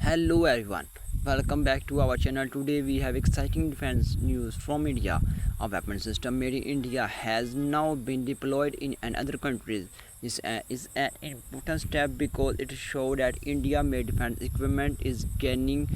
Hello everyone, welcome back to our channel. Today we have exciting defense news from India. A weapon system made in India has now been deployed in another countries. This is an important step because it shows that India-made defense equipment is gaining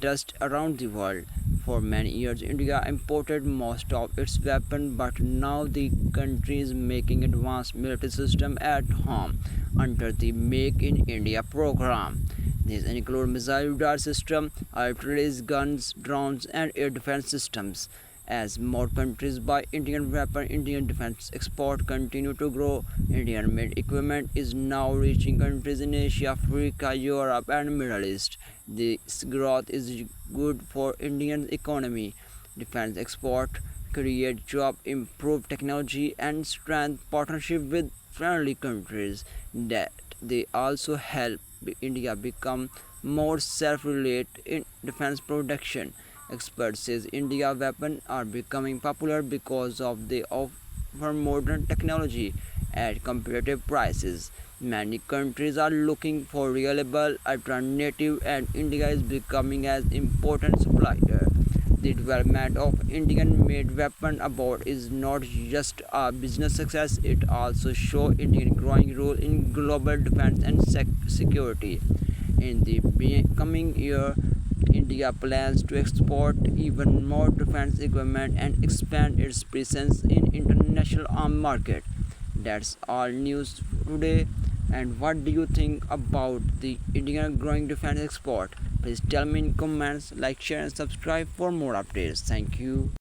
trust around the world. For many years, India imported most of its weapons, but now the country is making advanced military systems at home under the Make in India program. These include missile radar system, artillery guns, drones, and air defense systems. As more countries buy Indian weapons, Indian defense export continue to grow. Indian-made equipment is now reaching countries in Asia, Africa, Europe, and Middle East. This growth is good for Indian economy. Defense export create job, improve technology, and strengthen partnership with friendly countries. That they also help India become more self-reliant in defense production. Experts says India weapons are becoming popular because of they offer modern technology at competitive prices. Many countries are looking for reliable alternative and India is becoming an important supplier. The development of Indian-made weapon abroad is not just a business success; it also shows Indian growing role in global defense and security. In the coming year, India plans to export even more defense equipment and expand its presence in international arms market. That's all news today. And what do you think about the Indian growing defense export? Please tell me in comments, like, share, and subscribe for more updates. Thank you.